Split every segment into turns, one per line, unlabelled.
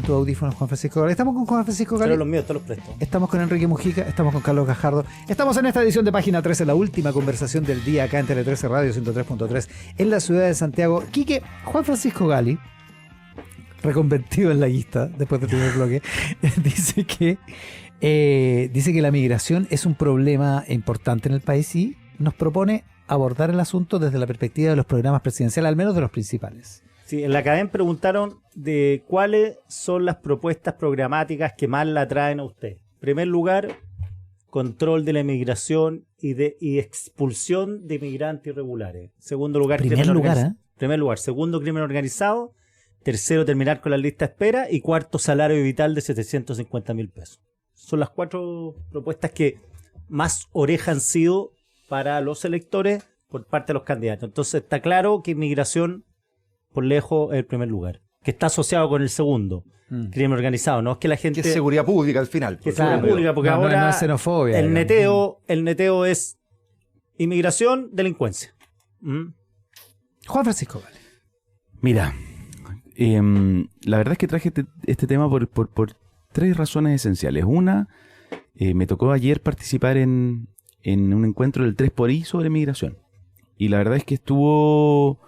tus audífonos, Juan Francisco Gali. Estamos con Juan Francisco Gali.
Pero los míos te los presto.
Estamos con Enrique Mujica, estamos con Carlos Gajardo. Estamos en esta edición de Página 13, la última conversación del día acá en Tele 13 Radio 103.3 en la ciudad de Santiago. Quique, Juan Francisco Gali, reconvertido en laguista después del primer bloque, dice que la migración es un problema importante en el país y nos propone abordar el asunto desde la perspectiva de los programas presidenciales, al menos de los principales.
Sí, en la cadena preguntaron de cuáles son las propuestas programáticas que más la atraen a usted. En primer lugar, control de la inmigración y expulsión de inmigrantes irregulares. Segundo lugar,
primer lugar.
Segundo, crimen organizado. Tercero, terminar con la lista de espera. Y cuarto, salario vital de 750.000 pesos. Son las 4 propuestas que más oreja han sido para los electores por parte de los candidatos. Entonces está claro que inmigración por lejos es el primer lugar, que está asociado con el segundo, crimen organizado. No es que la gente...
Que es seguridad pública al final.
Que es seguridad pública, porque ahora
no es xenofobia,
el neteo es inmigración, delincuencia.
Juan Francisco Gali.
Mira, la verdad es que traje este tema por 3 razones esenciales. Una, me tocó ayer participar en un encuentro del 3xI sobre migración. Y la verdad es que estuvo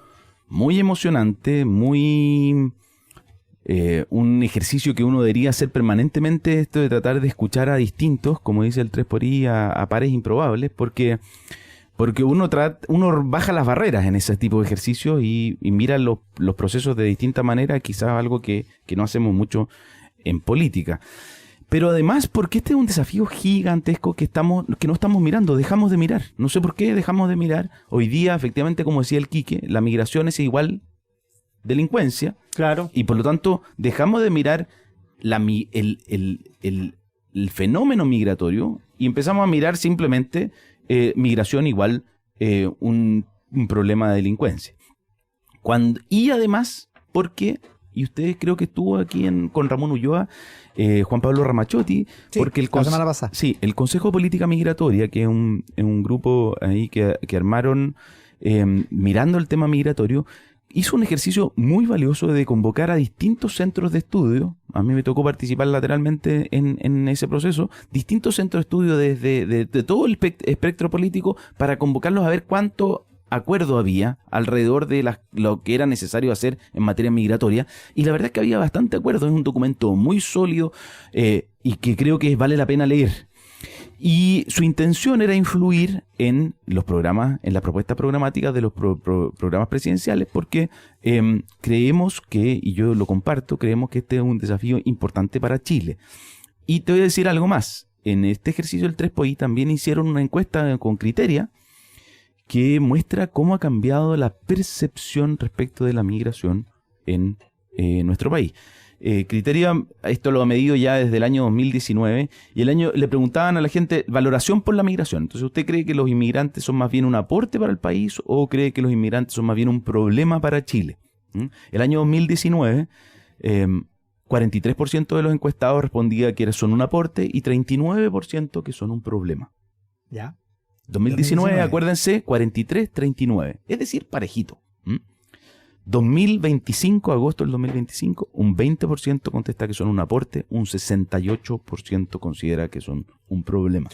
muy emocionante, muy un ejercicio que uno debería hacer permanentemente, esto de tratar de escuchar a distintos, como dice el 3xI, a pares improbables, porque uno baja las barreras en ese tipo de ejercicios y mira los procesos de distinta manera, quizás algo que no hacemos mucho en política. Pero además, porque este es un desafío gigantesco que no estamos mirando, dejamos de mirar. No sé por qué dejamos de mirar. Hoy día, efectivamente, como decía el Quique, la migración es igual delincuencia.
Claro.
Y por lo tanto, dejamos de mirar el fenómeno migratorio y empezamos a mirar simplemente migración igual un problema de delincuencia. Y además, porque... Y usted creo que estuvo aquí con Ramón Ulloa, Juan Pablo Ramachotti,
sí,
porque
la semana pasada.
Sí, el Consejo de Política Migratoria, que es un grupo ahí que armaron mirando el tema migratorio, hizo un ejercicio muy valioso de convocar a distintos centros de estudio. A mí me tocó participar lateralmente en ese proceso, distintos centros de estudio de todo el espectro político, para convocarlos a ver cuánto acuerdo había alrededor de lo que era necesario hacer en materia migratoria, y la verdad es que había bastante acuerdo. Es un documento muy sólido y que creo que vale la pena leer. Y su intención era influir en los programas, en las propuestas programáticas de los programas presidenciales, porque creemos que, y yo lo comparto, creemos que este es un desafío importante para Chile. Y te voy a decir algo más. En este ejercicio del 3xI también hicieron una encuesta con Criteria, que muestra cómo ha cambiado la percepción respecto de la migración en nuestro país. Criteria, esto lo ha medido ya desde el año 2019, y le preguntaban a la gente valoración por la migración. Entonces, ¿usted cree que los inmigrantes son más bien un aporte para el país o cree que los inmigrantes son más bien un problema para Chile? El año 2019, 43% de los encuestados respondía que son un aporte y 39% que son un problema.
¿Ya?
2019, acuérdense, 43-39, es decir, parejito. 2025, agosto del 2025, un 20% contesta que son un aporte, un 68% considera que son un problema.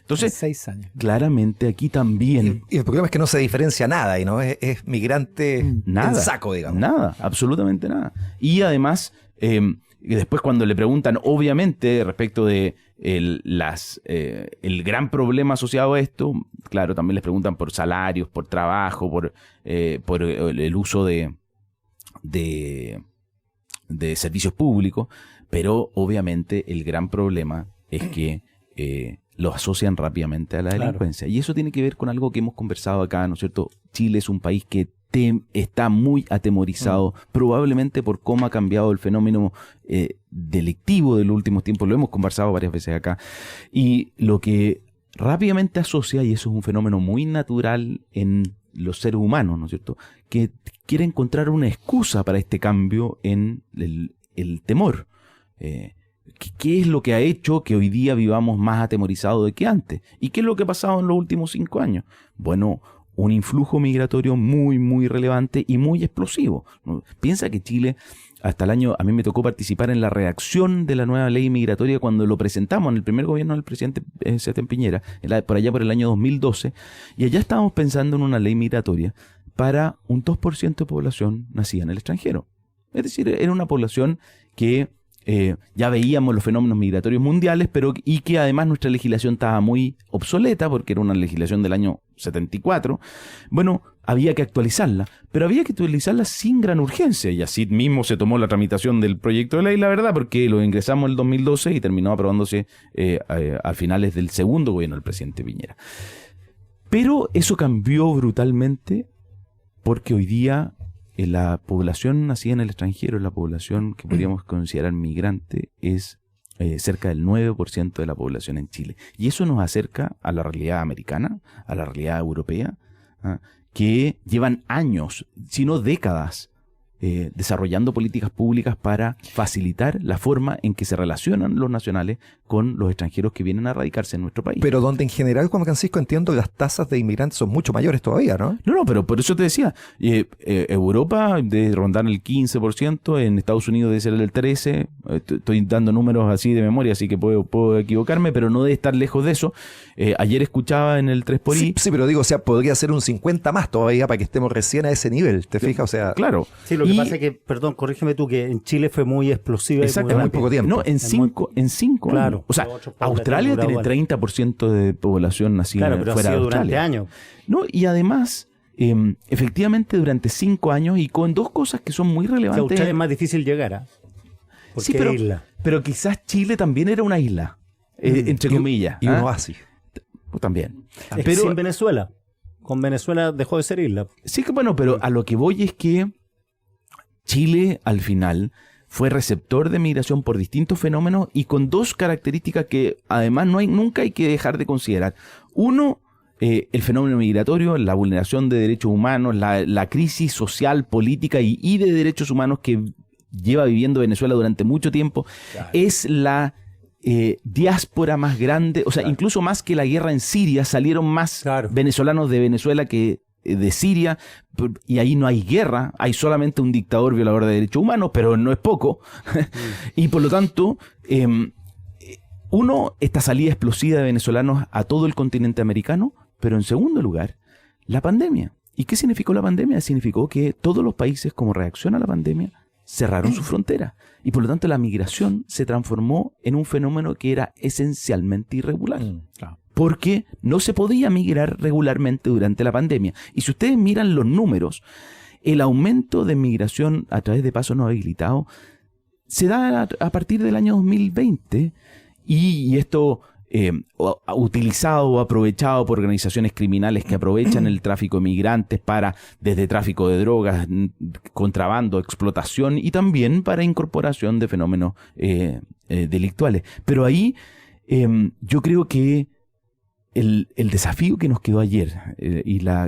Entonces,
6 años.
Claramente aquí también...
Y el problema es que no se diferencia nada, y no es migrante
nada,
en saco, digamos.
Nada, absolutamente nada. Y además... y después cuando le preguntan, obviamente, respecto de el gran problema asociado a esto, claro, también les preguntan por salarios, por trabajo, por el uso de servicios públicos, pero obviamente el gran problema es que lo asocian rápidamente a la delincuencia. Claro. Y eso tiene que ver con algo que hemos conversado acá, ¿no es cierto? Chile es un país que está muy atemorizado, probablemente por cómo ha cambiado el fenómeno delictivo de los últimos tiempos. Lo hemos conversado varias veces acá. Y lo que rápidamente asocia, y eso es un fenómeno muy natural en los seres humanos, ¿no es cierto?, que quiere encontrar una excusa para este cambio en el temor. ¿Qué es lo que ha hecho que hoy día vivamos más atemorizados de que antes? ¿Y qué es lo que ha pasado en los últimos 5 años? Bueno, un influjo migratorio muy, muy relevante y muy explosivo, ¿no? Piensa que Chile, hasta el año, a mí me tocó participar en la redacción de la nueva ley migratoria cuando lo presentamos en el primer gobierno del presidente Sebastián Piñera, por allá por el año 2012, y allá estábamos pensando en una ley migratoria para un 2% de población nacida en el extranjero. Es decir, era una población que ya veíamos los fenómenos migratorios mundiales, y que además nuestra legislación estaba muy obsoleta porque era una legislación del año 74. Bueno, había que actualizarla, pero había que actualizarla sin gran urgencia, y así mismo se tomó la tramitación del proyecto de ley, la verdad, porque lo ingresamos en el 2012 y terminó aprobándose a finales del segundo gobierno del presidente Piñera. Pero eso cambió brutalmente porque hoy día la población nacida en el extranjero, la población que podríamos considerar migrante, es cerca del 9% de la población en Chile. Y eso nos acerca a la realidad americana, a la realidad europea, que llevan años, si no décadas, desarrollando políticas públicas para facilitar la forma en que se relacionan los nacionales con los extranjeros que vienen a radicarse en nuestro país.
Pero donde en general, Juan Francisco, entiendo las tasas de inmigrantes son mucho mayores todavía, ¿no?
No, pero por eso te decía, Europa debe rondar el 15%, en Estados Unidos debe ser el 13%, estoy dando números así de memoria, así que puedo equivocarme, pero no debe estar lejos de eso. Ayer escuchaba en el 3xI...
Sí, pero digo, o sea, podría ser un 50 más todavía para que estemos recién a ese nivel, ¿te fijas? O sea...
Claro.
Sí, lo que pasa es que, perdón, corrígeme tú, que en Chile fue muy explosiva.
Exacto,
en muy poco tiempo.
No, en cinco
claro,
años. O sea, Australia tiene 30% de población nacida
claro, pero
fuera
ha sido
de Australia.
durante años.
No, y además, efectivamente, durante 5 años y con dos cosas que son muy
O sea,
relevantes.
Australia es más difícil llegar, porque
Sí, pero,
es isla.
pero quizás Chile también era una isla, entre comillas.
Y un oasis.
Pues también.
Es
Pero
sin Venezuela. Con Venezuela dejó de ser isla.
sí que bueno, pero a lo que voy es que Chile al final fue receptor de migración por distintos fenómenos y con dos características que además nunca hay que dejar de considerar. Uno, el fenómeno migratorio, la vulneración de derechos humanos, la crisis social, política y de derechos humanos que lleva viviendo Venezuela durante mucho tiempo. Claro. Es la diáspora más grande, o sea, claro, incluso más que la guerra en Siria, salieron más venezolanos de Venezuela que de Siria, y ahí no hay guerra, hay solamente un dictador violador de derechos humanos, pero no es poco. Y por lo tanto, uno, esta salida explosiva de venezolanos a todo el continente americano, pero en segundo lugar, la pandemia. ¿Y qué significó la pandemia? Significó que todos los países, como reacción a la pandemia, cerraron su frontera. Y por lo tanto la migración se transformó en un fenómeno que era esencialmente irregular. Claro. Porque no se podía migrar regularmente durante la pandemia. Y si ustedes miran los números, el aumento de migración a través de pasos no habilitados se da a partir del año 2020 y esto utilizado o aprovechado por organizaciones criminales que aprovechan el tráfico de migrantes para, desde tráfico de drogas, contrabando, explotación y también para incorporación de fenómenos delictuales. Pero ahí yo creo que el desafío que nos quedó ayer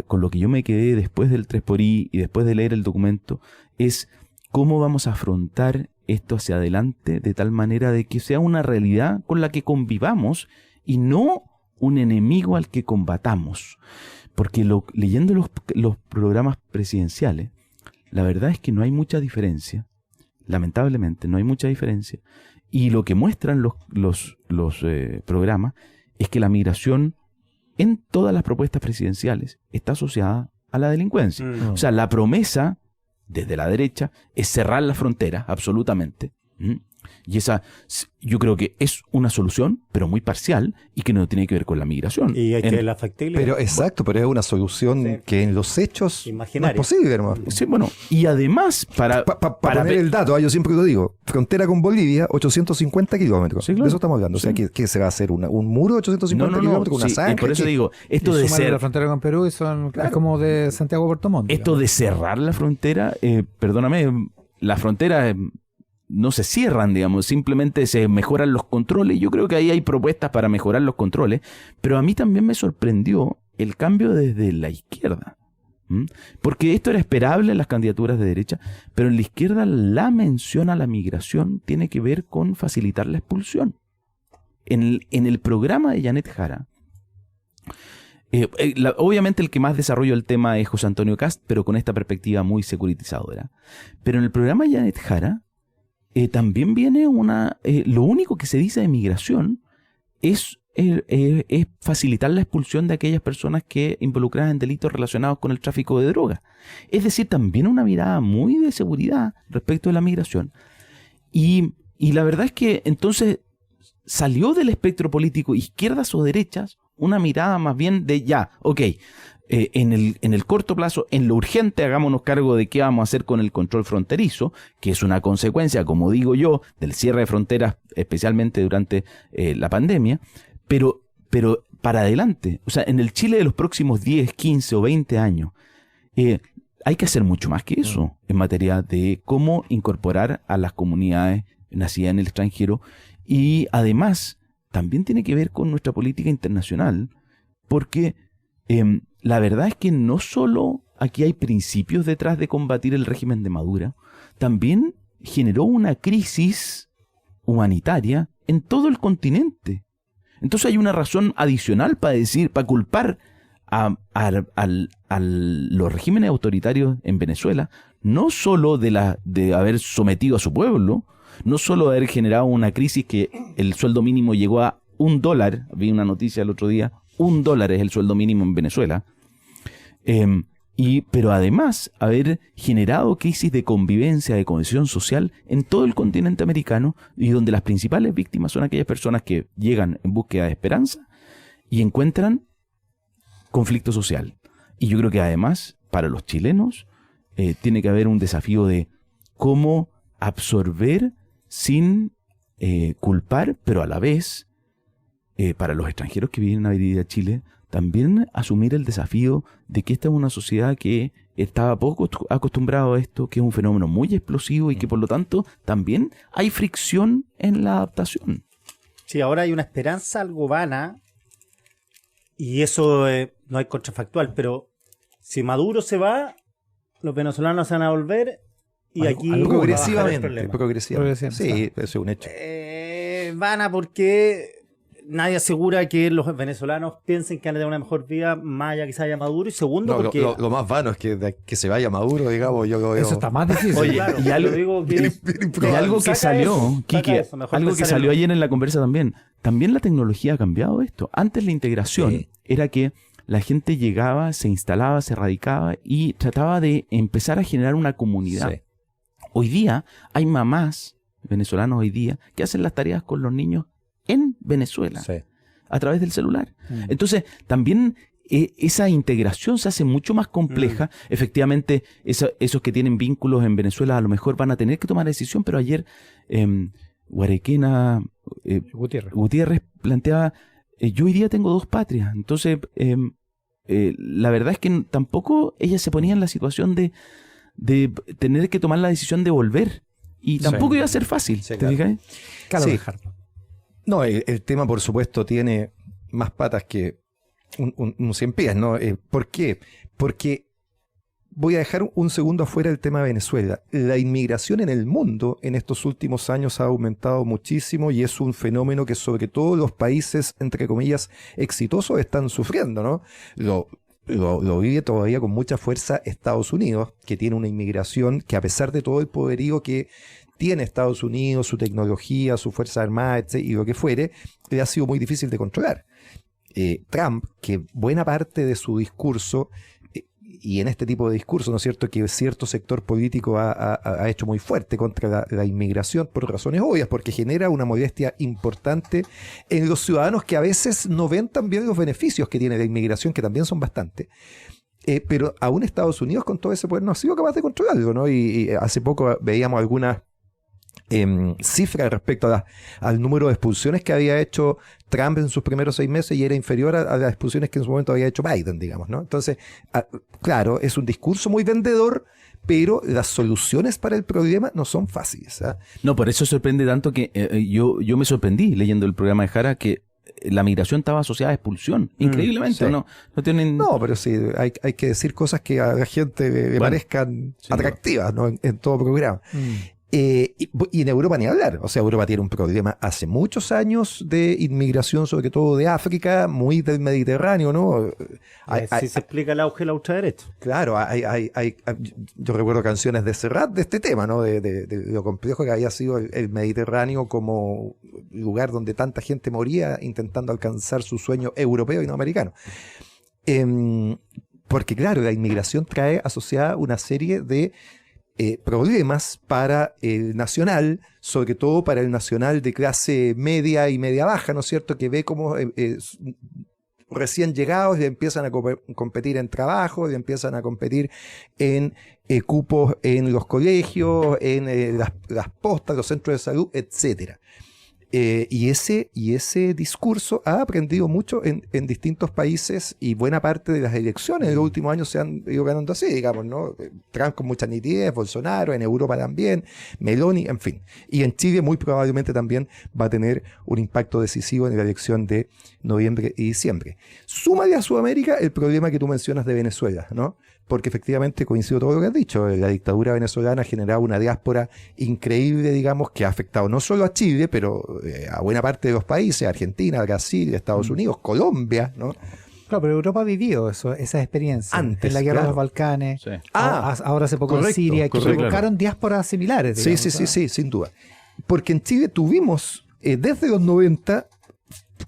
con lo que yo me quedé después del 3xI y después de leer el documento es cómo vamos a afrontar esto hacia adelante de tal manera de que sea una realidad con la que convivamos y no un enemigo al que combatamos. Porque leyendo los programas presidenciales, la verdad es que no hay mucha diferencia. Lamentablemente no hay mucha diferencia. Y lo que muestran los programas es que la migración en todas las propuestas presidenciales está asociada a la delincuencia. O sea, la promesa desde la derecha es cerrar la frontera, absolutamente. Y esa, yo creo que es una solución, pero muy parcial, y que no tiene que ver con la migración.
Y hay que la factibilidad.
Pero exacto, pero es una solución que en los hechos
imaginaria.
No es posible, hermano.
Sí, bueno, y además, para
poner el dato, yo siempre lo digo, frontera con Bolivia, 850 kilómetros. Sí, claro. De eso estamos hablando. Sí. O sea, ¿qué se va a hacer? ¿Un muro de 850 kilómetros con una zanja?
Por eso digo, esto de ser
la frontera con Perú es como de Santiago a Puerto Montt.
Esto de cerrar la frontera, perdóname, la frontera no se cierran, digamos, simplemente se mejoran los controles. Yo creo que ahí hay propuestas para mejorar los controles, pero a mí también me sorprendió el cambio desde la izquierda. Porque esto era esperable en las candidaturas de derecha, pero en la izquierda la mención a la migración tiene que ver con facilitar la expulsión. En el programa de Janet Jara, Obviamente el que más desarrolló el tema es José Antonio Kast, pero con esta perspectiva muy securitizadora. Pero en el programa Janet Jara también viene lo único que se dice de migración es facilitar la expulsión de aquellas personas que involucradas en delitos relacionados con el tráfico de drogas. Es decir, también una mirada muy de seguridad respecto de la migración. Y la verdad es que entonces salió del espectro político, izquierdas o derechas, una mirada más bien de en el corto plazo, en lo urgente, hagámonos cargo de qué vamos a hacer con el control fronterizo, que es una consecuencia, como digo yo, del cierre de fronteras, especialmente durante la pandemia, pero para adelante, o sea, en el Chile de los próximos 10, 15 o 20 años, hay que hacer mucho más que eso en materia de cómo incorporar a las comunidades nacidas en el extranjero, y además también tiene que ver con nuestra política internacional, porque la verdad es que no solo aquí hay principios detrás de combatir el régimen de Maduro, también generó una crisis humanitaria en todo el continente. Entonces hay una razón adicional para culpar a los regímenes autoritarios en Venezuela, no solo de haber sometido a su pueblo, no solo de haber generado una crisis que el sueldo mínimo llegó a $1, vi una noticia el otro día, $1 es el sueldo mínimo en Venezuela, pero además haber generado crisis de convivencia, de cohesión social en todo el continente americano, y donde las principales víctimas son aquellas personas que llegan en búsqueda de esperanza y encuentran conflicto social. Y yo creo que además, para los chilenos, tiene que haber un desafío de cómo absorber sin culpar, pero a la vez, para los extranjeros que vienen a vivir a Chile, también asumir el desafío de que esta es una sociedad que estaba poco acostumbrada a esto, que es un fenómeno muy explosivo y que por lo tanto también hay fricción en la adaptación.
Sí, ahora hay una esperanza algo vana, y eso no hay contrafactual, pero si Maduro se va, los venezolanos se van a volver, y aquí
progresivamente. Sí, eso es un hecho.
Vana porque nadie asegura que los venezolanos piensen que van a tener una mejor vida, más allá que se vaya Maduro, y segundo porque...
Lo más vano es que se vaya Maduro, digamos, yo lo veo.
Eso está más difícil.
Oye, claro, y algo
que salió, Quique, algo que salió ayer en la conversa también la tecnología ha cambiado esto. Antes la integración era que la gente llegaba, se instalaba, se radicaba y trataba de empezar a generar una comunidad. Sí. Hoy día hay mamás venezolanos que hacen las tareas con los niños en Venezuela, a través del celular. Entonces, también esa integración se hace mucho más compleja. Efectivamente, esos que tienen vínculos en Venezuela a lo mejor van a tener que tomar decisión, pero ayer Guarequena Gutiérrez planteaba, yo hoy día tengo 2 patrias. Entonces, la verdad es que tampoco ella se ponía en la situación de tener que tomar la decisión de volver. Y tampoco iba a ser fácil. ¿Te fijas?
Claro,
no, el tema, por supuesto, tiene más patas que un 100 pies, ¿no? ¿Por qué? Porque voy a dejar un segundo afuera el tema de Venezuela. La inmigración en el mundo en estos últimos años ha aumentado muchísimo y es un fenómeno que sobre todo los países, entre comillas, exitosos están sufriendo, ¿no? Lo vive todavía con mucha fuerza Estados Unidos, que tiene una inmigración que, a pesar de todo el poderío que tiene Estados Unidos, su tecnología, su fuerza armada, y lo que fuere, le ha sido muy difícil de controlar. Trump, que buena parte de su discurso, y en este tipo de discurso, ¿no es cierto?, que cierto sector político ha hecho muy fuerte contra la inmigración por razones obvias, porque genera una molestia importante en los ciudadanos que a veces no ven también los beneficios que tiene la inmigración, que también son bastante. Pero aún Estados Unidos, con todo ese poder, no ha sido capaz de controlarlo, ¿no? Y hace poco veíamos algunas cifras respecto al número de expulsiones que había hecho Trump en sus primeros 6 meses, y era inferior a las expulsiones que en su momento había hecho Biden, digamos, ¿no? Entonces, claro, es un discurso muy vendedor, pero las soluciones para el problema no son fáciles.
No, por eso sorprende tanto que yo me sorprendí leyendo el programa de Jara que la migración estaba asociada a expulsión. Increíblemente, sí. No tienen...
No, pero sí, hay que decir cosas que a la gente le parezcan atractivas, ¿no? En todo programa. Y en Europa ni hablar. O sea, Europa tiene un problema hace muchos años de inmigración, sobre todo de África, muy del Mediterráneo, ¿no?
Así se explica el auge de la ultraderecha.
Claro, yo recuerdo canciones de Serrat de este tema, ¿no? De lo complejo que había sido el Mediterráneo como lugar donde tanta gente moría intentando alcanzar su sueño europeo y no americano. Porque claro, la inmigración trae asociada una serie de problemas para el nacional, sobre todo para el nacional de clase media y media baja, ¿no es cierto? Que ve cómo recién llegados le empiezan a competir en trabajo, le empiezan a competir en cupos en los colegios, en las postas, los centros de salud, etcétera. Y ese discurso ha aprendido mucho en distintos países, y buena parte de las elecciones en los últimos años se han ido ganando así, digamos, ¿no? Trump con mucha nitidez, Bolsonaro, en Europa también, Meloni, en fin. Y en Chile muy probablemente también va a tener un impacto decisivo en la elección de noviembre y diciembre. Súmale a Sudamérica el problema que tú mencionas de Venezuela, ¿no? Porque efectivamente coincido todo lo que has dicho. La dictadura venezolana ha generado una diáspora increíble, digamos, que ha afectado no solo a Chile, pero a buena parte de los países, Argentina, Brasil, Estados Unidos, Colombia, ¿no?
Claro, pero Europa ha vivido esa experiencia.
Antes,
en la guerra de
claro.
los Balcanes.
Sí.
Ahora hace poco
correcto,
en Siria, que
correcto.
provocaron diásporas similares. Digamos,
Sí, sin duda. Porque en Chile tuvimos, desde los 90,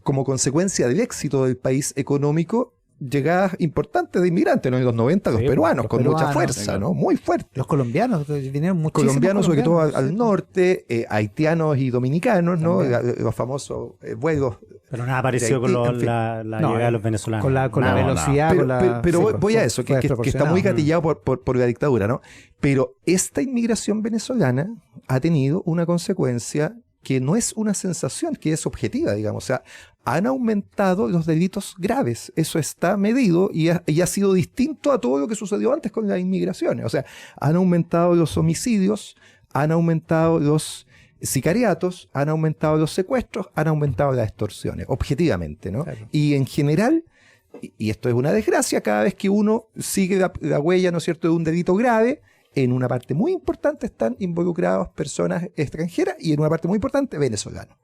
como consecuencia del éxito del país económico, llegadas importantes de inmigrantes, ¿no? En los 90 los
Sí,
peruanos,
los
con mucha
peruanos,
fuerza, ¿no? Muy fuerte.
Los colombianos, vinieron muchísimos
Colombianos, sobre todo al
sí.
norte, haitianos y dominicanos, ¿no? Los famosos vuelos.
Pero nada parecido con
en fin.
la
No,
llegada de los venezolanos.
Con la
Nada.
velocidad,
Pero,
con la...
pero
sí,
voy a
fue-
eso,
fue
que está muy
desproporcionado.
gatillado por la dictadura, ¿no? Pero esta inmigración venezolana ha tenido una consecuencia que no es una sensación, que es objetiva, digamos. O sea, han aumentado los delitos graves. Eso está medido y ha sido distinto a todo lo que sucedió antes con las inmigraciones. O sea, han aumentado los homicidios, han aumentado los sicariatos, han aumentado los secuestros, han aumentado las extorsiones, objetivamente, ¿no?
Claro.
Y en general, y esto es una desgracia, cada vez que uno sigue la huella, ¿no es cierto?, de un delito grave, en una parte muy importante están involucrados personas extranjeras y en una parte muy importante venezolanos.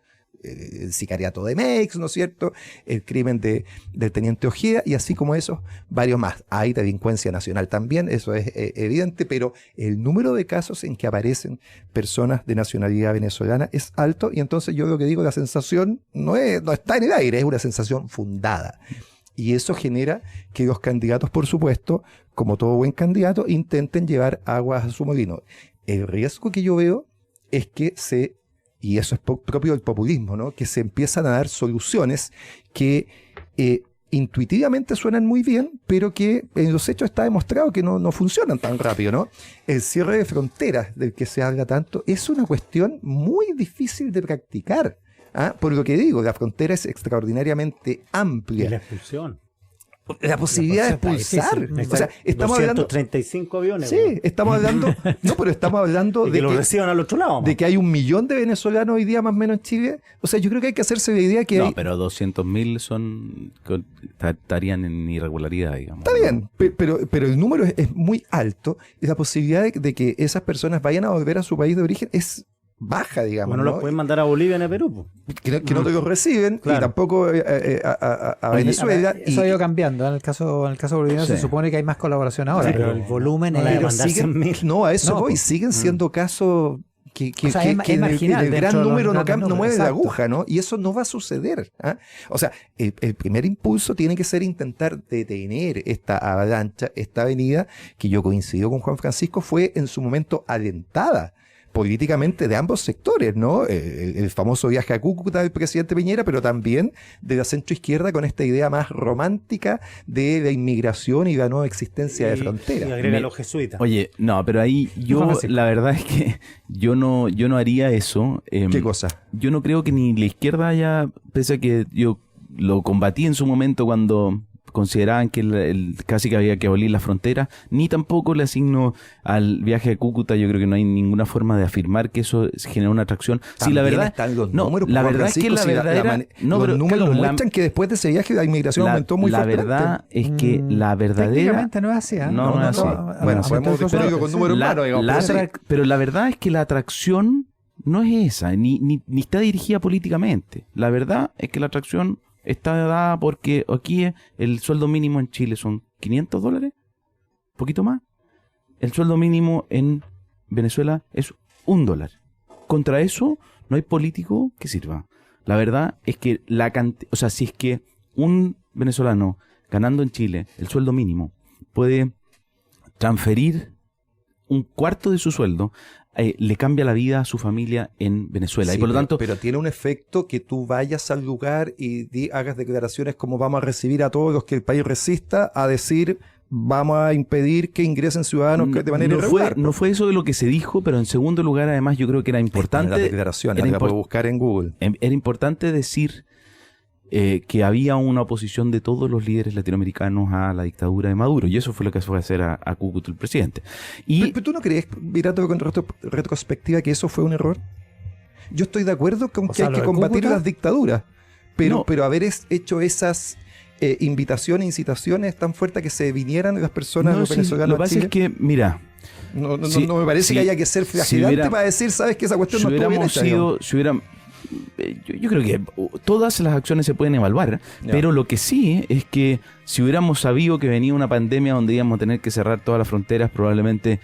El sicariato de Meix, ¿no es cierto?, el crimen del teniente Ojeda, y así como esos, varios más. Hay delincuencia nacional también, eso es evidente, pero el número de casos en que aparecen personas de nacionalidad venezolana es alto, y entonces yo lo que digo, la sensación no está en el aire, es una sensación fundada. Y eso genera que los candidatos, por supuesto, como todo buen candidato, intenten llevar aguas a su molino. El riesgo que yo veo es que y eso es propio del populismo, ¿no? Que se empiezan a dar soluciones que intuitivamente suenan muy bien, pero que en los hechos está demostrado que no funcionan tan rápido, ¿no? El cierre de fronteras del que se habla tanto es una cuestión muy difícil de practicar. Por lo que digo, la frontera es extraordinariamente
Y
amplia.
la expulsión.
La posibilidad de
está
expulsar.
difícil.
O sea, estamos hablando.
235 aviones.
Sí, estamos hablando. No, pero estamos hablando
Y
de
que lo
que,
reciban al otro lado.
de que hay 1 millón de venezolanos hoy día más o menos en Chile. O sea, yo creo que hay que hacerse la idea que
No,
hay.
pero 200.000 estarían en irregularidad, digamos.
Está bien, pero el número es muy alto y la posibilidad de que esas personas vayan a volver a su país de origen es baja, digamos.
Bueno,
¿no?
los pueden mandar a Bolivia ni a Perú. Po.
Que no te los reciben,
Claro.
y tampoco a
Oye,
Venezuela.
Eso ha ido cambiando. En el caso boliviano
Sí.
se supone que hay más colaboración ahora,
Sí,
pero
pero
el volumen
no la
es...
de mandar
siguen-
100.000.
No, a eso
No,
voy.
pues.
Siguen siendo casos que
O sea, es
en
marginal
el gran
dentro de los
número no
grandes números,
mueve la
exacto.
aguja, ¿no? Y eso no va a suceder. O sea, el primer impulso tiene que ser intentar detener esta avalancha, esta avenida, que yo coincido con Juan Francisco, fue en su momento alentada políticamente de ambos sectores, ¿no? El famoso viaje a Cúcuta del presidente Piñera, pero también de la centroizquierda con esta idea más romántica de la inmigración y la nueva existencia de
Y
fronteras.
agrega a los jesuitas.
Oye, no, pero ahí yo,
Juan Francisco.
la verdad es que yo no haría eso.
¿Qué cosa?
Yo no creo que ni la izquierda haya, pese a que yo lo combatí en su momento cuando consideraban que casi que había que abolir la frontera, ni tampoco le asigno al viaje a Cúcuta. Yo creo que no hay ninguna forma de afirmar que eso genera una atracción. Sí, la verdad,
están los
no,
números,
la verdad es que la verdadera, no,
los
pero,
números
Carlos,
muestran que después de ese viaje la inmigración aumentó muy fuertemente.
La verdad es que la verdadera...
Técnicamente no es así, ¿eh?
No es así.
Bueno, podemos discutirlo con números humanos, digamos.
Pero la verdad es que la atracción no es esa, ni está dirigida políticamente. La verdad es que la atracción está dada porque aquí el sueldo mínimo en Chile son $500, poquito más. El sueldo mínimo en Venezuela es $1. Contra eso no hay político que sirva. La verdad es que si es que un venezolano ganando en Chile el sueldo mínimo puede transferir un cuarto de su sueldo, le cambia la vida a su familia en Venezuela.
Sí,
y por lo tanto,
pero tiene un efecto que tú vayas al lugar y hagas declaraciones como vamos a recibir a todos los que el país resista, a decir vamos a impedir que ingresen ciudadanos de manera irregular.
No fue eso de lo que se dijo, pero en segundo lugar, además, yo creo que era importante.
Las declaraciones, la puedo buscar en Google.
Era importante decir que había una oposición de todos los líderes latinoamericanos a la dictadura de Maduro, y eso fue lo que fue a hacer a Cúcuta el presidente.
¿Pero tú no crees, mirando con retrospectiva, que eso fue un error? Yo estoy de acuerdo con que hay que combatir las dictaduras, pero haber hecho esas invitaciones, incitaciones tan fuertes que se vinieran las personas los venezolanos.
Lo que pasa es que, mira,
no me parece que haya que ser flagilante para decir, sabes que esa cuestión no estuvo bien hecha. Yo creo que todas las acciones se pueden evaluar, pero lo que sí es que si hubiéramos sabido que venía una pandemia donde íbamos a tener que cerrar todas las fronteras, probablemente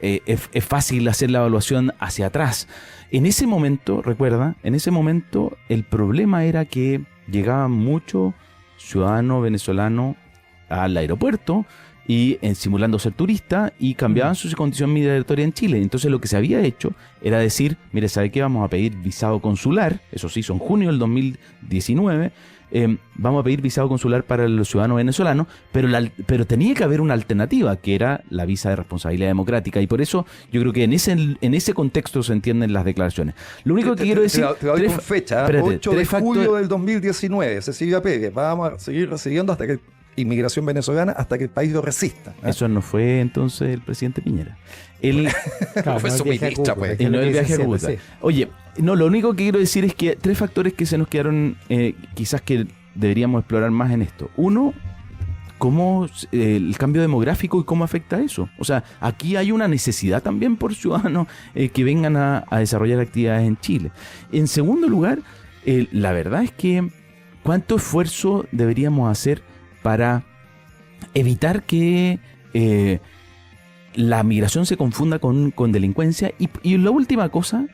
es fácil hacer la evaluación hacia atrás. En ese momento, recuerda, el problema era que llegaban muchos ciudadanos venezolanos al aeropuerto y simulando ser turista y cambiaban su condición migratoria en Chile. Entonces lo que se había hecho era decir, mire, ¿sabe qué? Vamos a pedir visado consular, eso sí, son junio del 2019, vamos a pedir visado consular para los ciudadanos venezolanos, pero tenía que haber una alternativa, que era la visa de responsabilidad democrática, y por eso yo creo que en ese contexto se entienden las declaraciones. Lo único que quiero decir... Te doy con fecha, 8 de julio del 2019, Cecilia Pérez, vamos a seguir recibiendo hasta que inmigración venezolana hasta que el país lo resista.
Eso no fue entonces el presidente Piñera.
Fue su ministra, pues.
Y no el viaje a Cúcuta. Sí. Oye, no, lo único que quiero decir es que 3 factores que se nos quedaron, quizás que deberíamos explorar más en esto. Uno, cómo el cambio demográfico y cómo afecta eso. O sea, aquí hay una necesidad también por ciudadanos que vengan a desarrollar actividades en Chile. En segundo lugar, la verdad es que ¿cuánto esfuerzo deberíamos hacer para evitar que la migración se confunda con delincuencia? Y la última cosa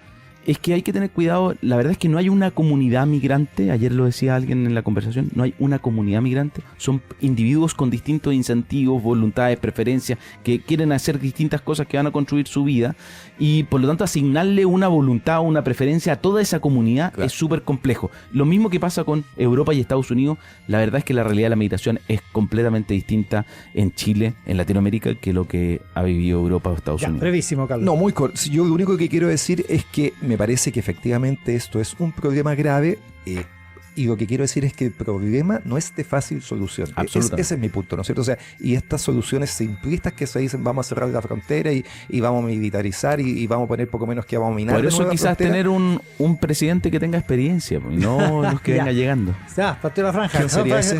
es que hay que tener cuidado. La verdad es que no hay una comunidad migrante. Ayer lo decía alguien en la conversación. No hay una comunidad migrante. Son individuos con distintos incentivos, voluntades, preferencias, que quieren hacer distintas cosas que van a construir su vida. Y por lo tanto asignarle una voluntad o una preferencia a toda esa comunidad es súper complejo. Lo mismo que pasa con Europa y Estados Unidos. La verdad es que la realidad de la migración es completamente distinta en Chile, en Latinoamérica, que lo que ha vivido Europa o Estados Unidos.
Brevísimo, Carlos.
No, muy corto. Yo lo único que quiero decir es que me parece que efectivamente esto es un problema grave, y lo que quiero decir es que el problema no es de fácil solución. Ese es mi punto, ¿no es cierto? O sea, y estas soluciones simplistas que se dicen, vamos a cerrar la frontera y vamos a militarizar y vamos a poner poco menos que vamos a minar.
Por eso quizás tener un presidente que tenga experiencia, y no los que venga llegando.
Ya, partió la franja.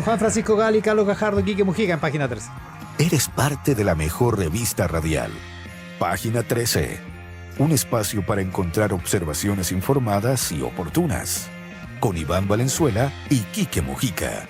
Juan Francisco Gali, Carlos Gajardo, Quique Mujica en Página 13.
Eres parte de la mejor revista radial. Página 13. Un espacio para encontrar observaciones informadas y oportunas. Con Iván Valenzuela y Quique Mujica.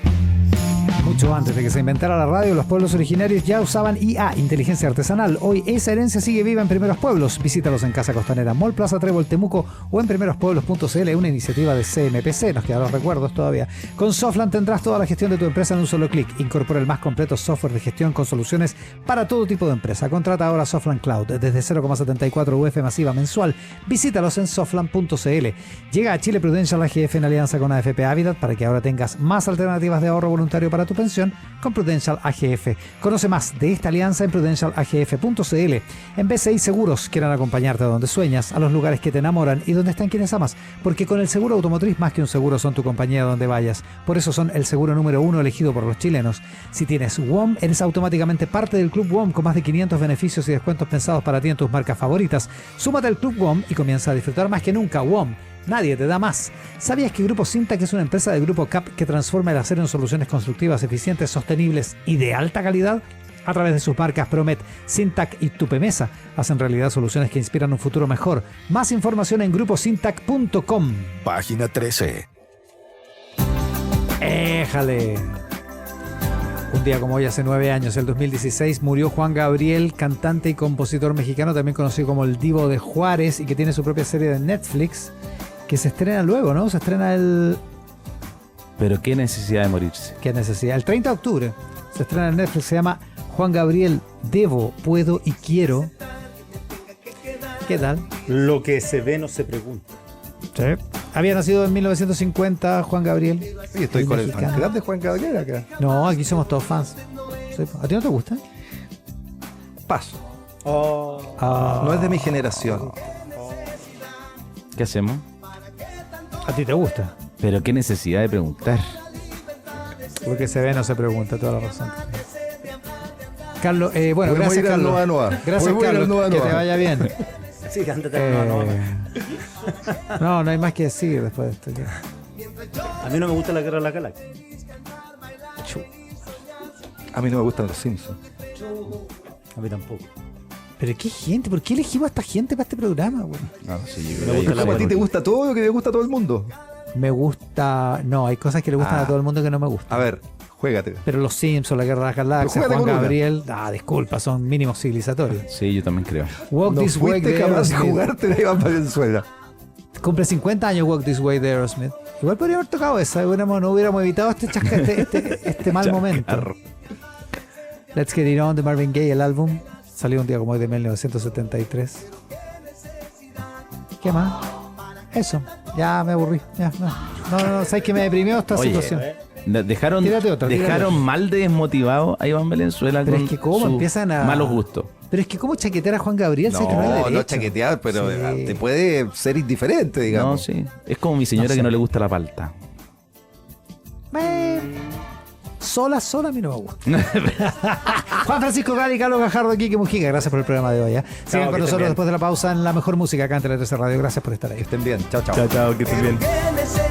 Mucho antes de que se inventara la radio, los pueblos originarios ya usaban IA, inteligencia artesanal. Hoy esa herencia sigue viva en Primeros Pueblos. Visítalos en Casa Costanera, Mall Plaza Trébol, Temuco o en primerospueblos.cl, una iniciativa de CMPC, nos quedan los recuerdos todavía. Con Softland tendrás toda la gestión de tu empresa en un solo clic. Incorpora el más completo software de gestión con soluciones para todo tipo de empresa. Contrata ahora Softland Cloud desde 0,74 UF masiva mensual. Visítalos en softland.cl. Llega a Chile Prudential AGF en alianza con AFP Habitat para que ahora tengas más alternativas de ahorro voluntario para tu pensión. prevención con Prudential AGF. Conoce más de esta alianza en prudentialagf.cl. En BCI Seguros quieren acompañarte a donde sueñas, a los lugares que te enamoran y donde están quienes amas, porque con el seguro automotriz más que un seguro son tu compañía donde vayas. Por eso son el seguro número 1 elegido por los chilenos. Si tienes WOM, eres automáticamente parte del Club WOM con más de 500 beneficios y descuentos pensados para ti en tus marcas favoritas. Súmate al Club WOM y comienza a disfrutar más que nunca. WOM. Nadie te da más. ¿Sabías que Grupo Sintac es una empresa del Grupo CAP que transforma el acero en soluciones constructivas, eficientes, sostenibles y de alta calidad? A través de sus marcas Promet, Sintac y Tupemesa hacen realidad soluciones que inspiran un futuro mejor. Más información en gruposintac.com.
Página 13.
¡Éjale! Un día como hoy, hace 9 años, el 2016, murió Juan Gabriel, cantante y compositor mexicano, también conocido como el Divo de Juárez, y que tiene su propia serie de Netflix, que se estrena luego, ¿no? Se estrena
Pero qué necesidad de morirse.
¿Qué necesidad? El 30 de octubre se estrena en Netflix, se llama Juan Gabriel, Debo, Puedo y Quiero. ¿Qué tal?
Lo que se ve no se pregunta.
Sí. Había nacido en 1950 Juan Gabriel.
Sí, estoy con el
mexicano.
fan club de Juan Gabriel acá.
No, aquí somos todos fans. Sí. ¿A ti no te gusta?
Paso.
Ah,
No es de mi generación.
¿Qué hacemos?
¿A ti te gusta?
Pero qué necesidad de preguntar.
Porque se ve, no se pregunta, toda la razón. Carlos, bueno,
Podemos
gracias,
ir al
Carlos.
Nova Nova.
Gracias,
Podemos ir al
Carlos.
Nova
Que
Nova.
te vaya bien.
Sí, ándate.
No hay más que decir después de esto. Ya.
A mí no me gusta la Guerra de la Galaxia.
A mí no me gustan los Simpsons.
A mí tampoco.
Pero qué gente, ¿por qué elegimos a esta gente para este programa, güey?
No, sí,
Me gusta la
¿Cómo a ti
buena.
te gusta todo lo que le gusta a todo el mundo?
Me gusta. No, hay cosas que le gustan
Ah.
a todo el mundo que no me gustan.
A ver, juégate.
Pero los Simpsons, la Guerra de las Galaxias,
Pero
Juan
juégate con
Gabriel. Disculpa, son mínimos civilizatorios.
Sí, yo también creo.
Walk
No
This Way
fuiste
de
capaz de
Aerosmith.
jugarte la Iván Valenzuela.
Cumple 50 años Walk This Way de Aerosmith. Igual podría haber tocado esa, no hubiéramos evitado este mal momento. Let's Get It On de Marvin Gaye, el álbum. Salió un día como hoy de 1973. ¿Qué más? Eso. Ya me aburrí. Ya, no, sabes que me deprimió esta
Oye,
situación.
Dejaron,
Tírate otra, tírate
dejaron
otra.
mal de desmotivado a Iván Valenzuela
Pero
con
es que cómo
sus
empiezan a-
malos gustos.
Pero es que como chaquetear a Juan Gabriel, sé que no es
No,
derecho.
no chaquetear, pero
Sí.
te puede ser indiferente,
No,
digamos.
sí. Es como mi señora
No sé.
que no le gusta la palta.
Sola a mí no me gusta. Juan Francisco Gali y Carlos Gajardo, Quique Mujica, gracias por el programa de hoy. Sigan
que
con
estén
nosotros
bien.
después de la pausa en la mejor música acá en Tele 13 Radio. Gracias por estar ahí.
Estén bien. Chao, chao.
Chao, chao, que estén bien.
Que